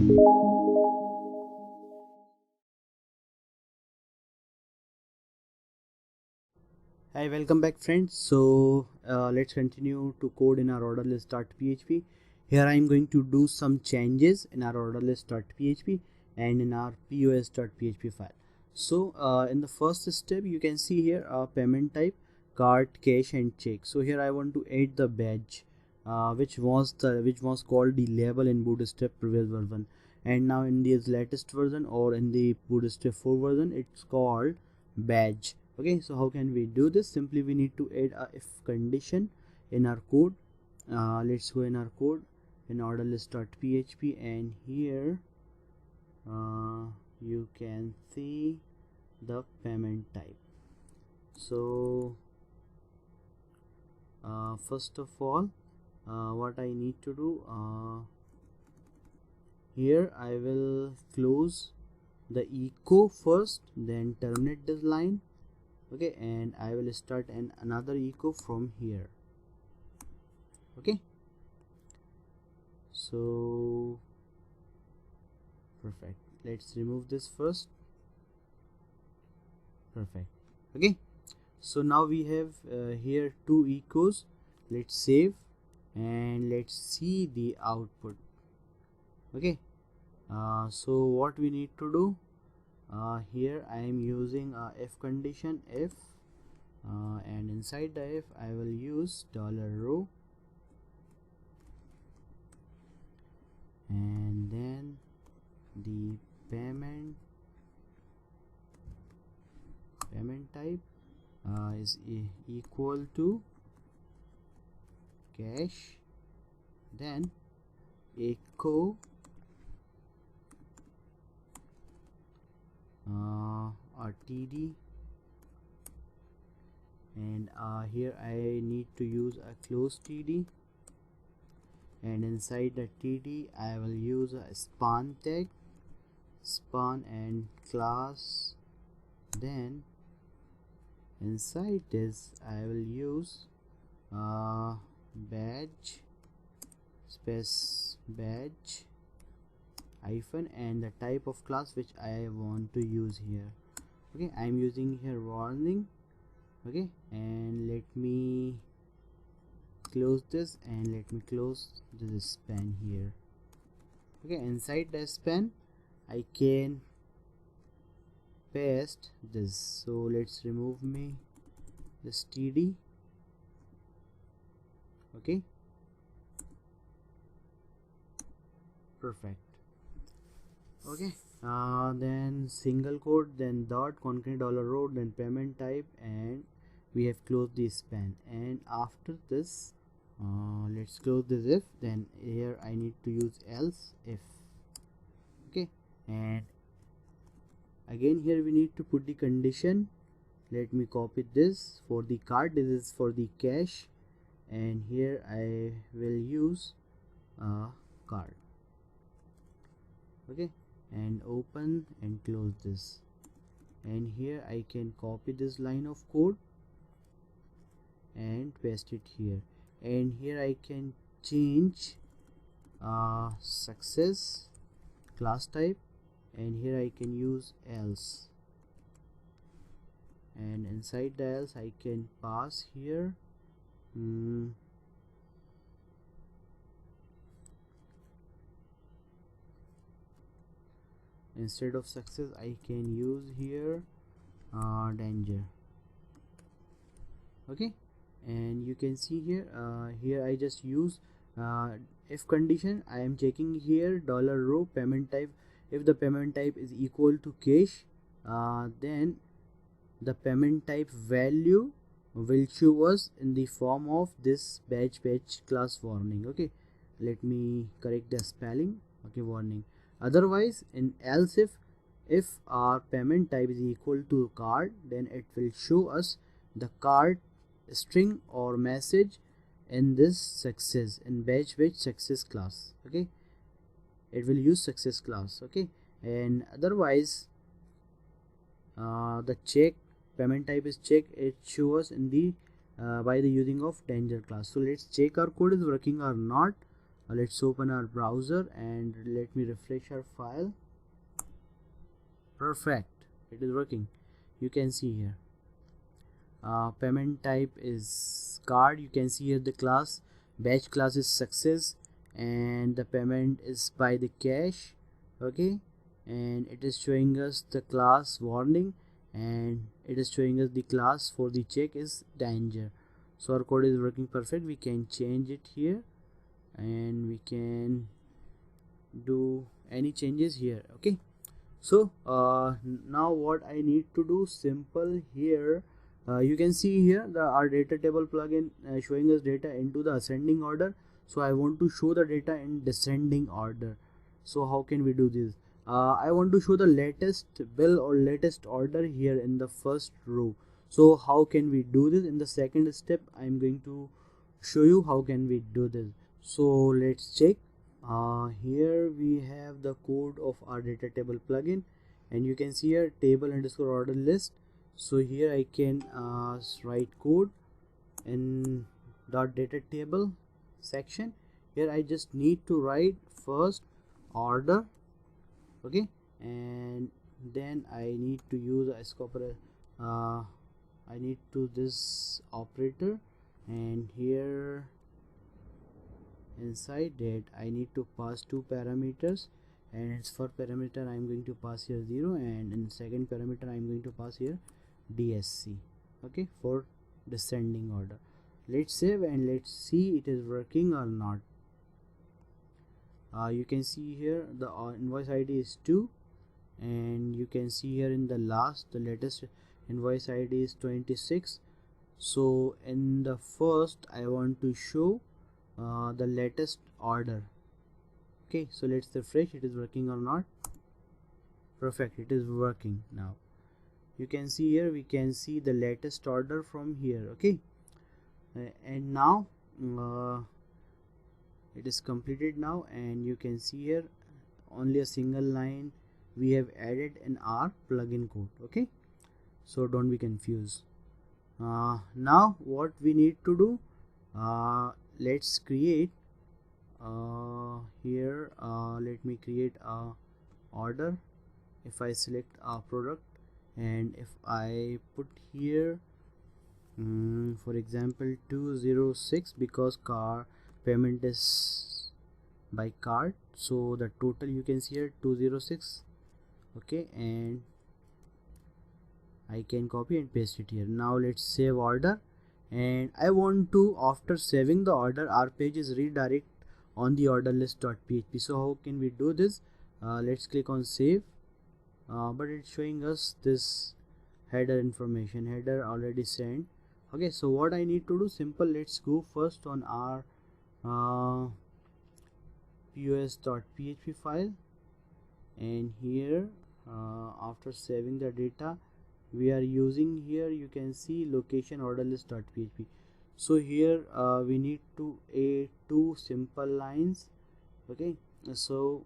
Hi, welcome back friends. So let's continue to code in our OrderList.php. Here I am going to do some changes in our OrderList.php and in our POS.php file. So in the first step, you can see here payment type, card, cash and check. So here I want to add the badge, which was called the label in Bootstrap previous version, and now in this latest version or in the Bootstrap 4 version, it's called badge. Okay, so how can we do this? Simply we need to add a if condition in our code. Let's go in our code in OrderList.php, and here you can see the payment type. So first of all, what I need to do, here I will close the echo first, then terminate this line. Okay, and I will start another echo from here. Okay, so perfect. Let's remove this first. Perfect. Okay, so now we have here two echoes. Let's save and let's see the output. Okay, so what we need to do, here I am using a if condition if, and inside the if I will use $row, and then the payment type is equal to cash, then echo or TD, and here I need to use a close TD, and inside the TD I will use a span tag, span and class, then inside this I will use badge space badge hyphen and the type of class which I want to use here. Okay, I am using here warning. Okay, and let me close this and let me close this span here. Okay, inside the span I can paste this. So let's remove me this TD. Okay, perfect. Okay, then single quote, then dot concrete $row, then payment type, and we have closed the span. And after this, let's close this if, then here I need to use else if. Okay, and again here we need to put the condition. Let me copy this for the card, this is for the cash, and here I will use card. Okay, and open and close this, and here I can copy this line of code and paste it here, and here I can change success class type, and here I can use else, and inside the else I can pass here instead of success I can use here danger. Okay, and you can see here here I just use if condition. I am checking here $row payment type. If the payment type is equal to cash, then the payment type value will show us in the form of this badge class warning. Okay, let me correct the spelling. Okay, warning. Otherwise, in else if our payment type is equal to card, then it will show us the card string or message in this success, in badge success class. Okay, it will use success class. Okay, and otherwise the check payment type is check, it shows us in the by the using of danger class. So let's check our code is working or not. Let's open our browser and let me refresh our file. Perfect, it is working. You can see here payment type is card. You can see here the class, batch class is success, and the payment is by the cash. Okay, and it is showing us the class warning, and it is showing us the class for the check is danger. So our code is working perfect. We can change it here and we can do any changes here. Okay, so now what I need to do, simple here. You can see here our data table plugin showing us data into the ascending order. So I want to show the data in descending order. So how can we do this? I want to show the latest bill or latest order here in the first row. So how can we do this? In the second step I'm going to show you how can we do this. So let's check. Here we have the code of our data table plugin, and you can see here table underscore order list. So here I can write code in dot data table section. Here I just need to write first order. Okay, and then I need to use a scope. I need to this operator, and here inside that I need to pass two parameters, and its first parameter I'm going to pass here 0, and in second parameter I'm going to pass here DSC. Okay, for descending order. Let's save and let's see it is working or not. You can see here the invoice ID is 2, and you can see here in the latest invoice ID is 26. So in the first I want to show the latest order. Okay, so let's refresh it is working or not. Perfect, it is working now. You can see here we can see the latest order from here. Okay, and now it is completed now, and you can see here only a single line we have added in our plugin code. Okay, so don't be confused. Now what we need to do, let's create here let me create a order. If I select a product and if I put here for example 206, because car payment is by card, so the total you can see here 206. Okay, and I can copy and paste it here. Now let's save order, and I want to, after saving the order, our page is redirect on the orderlist.php. so how can we do this? Let's click on save, but it's showing us this header information, header already sent. Okay, so what I need to do, simple, let's go first on our POS.php file, and here after saving the data we are using here, you can see location orderlist.php. so here we need to add two simple lines. Okay, so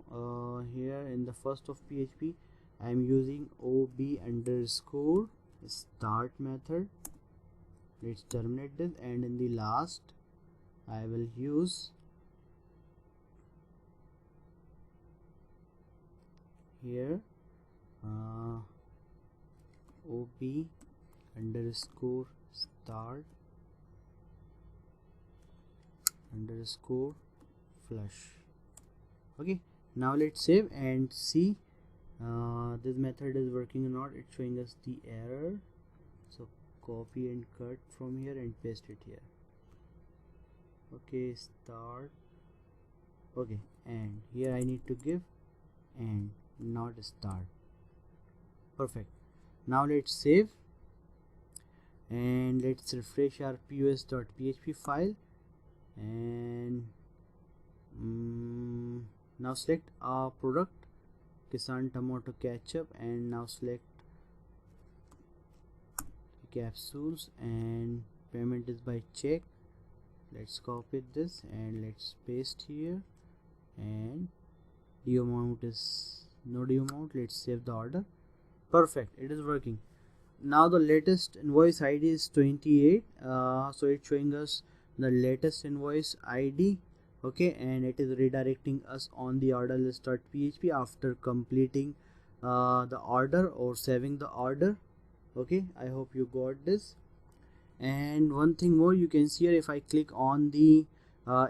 here in the first of PHP I am using ob underscore start method. Let's terminate this, and in the last I will use here ob underscore start underscore flush. Okay, now let's save and see this method is working or not. It's showing us the error, so copy and cut from here and paste it here. Okay, start. Okay, and here I need to give and not start. Perfect. Now let's save and let's refresh our pos.php file, and now select our product Kisan Tomato Ketchup, and now select capsules, and payment is by check. Let's copy this and let's paste here, and due amount is no due amount. Let's save the order. Perfect, it is working. Now the latest invoice ID is 28, so it's showing us the latest invoice ID okay, and it is redirecting us on the OrderList.php after completing the order or saving the order. Okay, I hope you got this. And one thing more, you can see here, if I click on the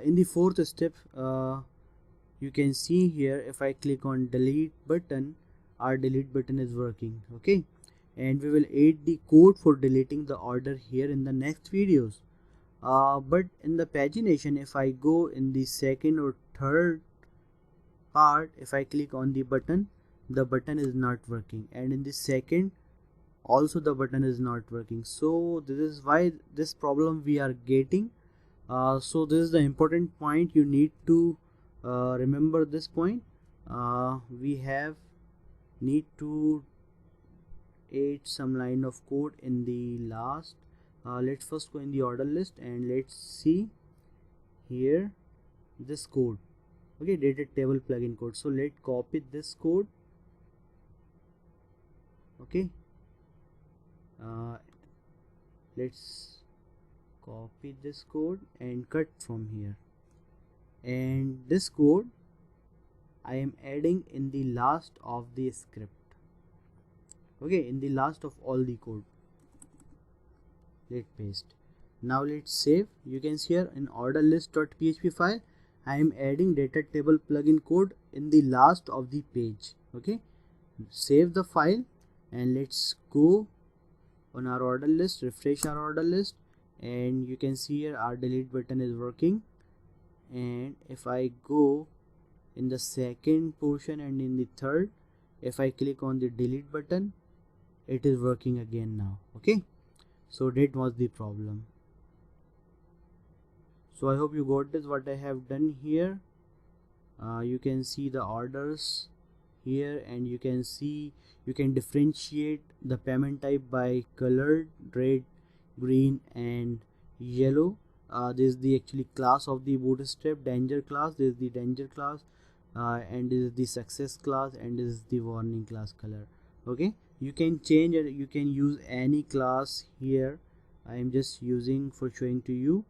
in the fourth step, you can see here, if I click on delete button, our delete button is working. Okay, and we will add the code for deleting the order here in the next videos. But in the pagination, if I go in the second or third part, if I click on the button is not working, and in the second also the button is not working. So this is why this problem we are getting. So this is the important point, you need to remember this point. We need to add some line of code in the last. Let's first go in the order list and let's see here this code. Okay, data table plugin code. So let's copy this code. Okay, let's copy this code and cut from here, and this code I am adding in the last of the script. Okay, in the last of all the code. Let's paste. Now let's save. You can see here in OrderList.php file, I am adding data table plugin code in the last of the page. Okay, save the file and let's go on our order list, refresh our order list, and you can see here our delete button is working. And if I go in the second portion and in the third, if I click on the delete button, it is working again now. Okay, so that was the problem. So I hope you got this, what I have done here. You can see the orders here, and you can see you can differentiate the payment type by colored, red, green and yellow. This is the actually class of the bootstrap, danger class. This is the danger class, and this is the success class, and this is the warning class color. Okay, you can change it, you can use any class here. I am just using for showing to you.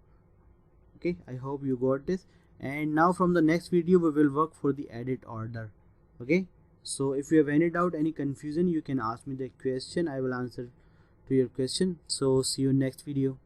Okay, I hope you got this. And now from the next video we will work for the edit order. Okay, so if you have any doubt, any confusion, you can ask me the question. I will answer to your question. So see you next video.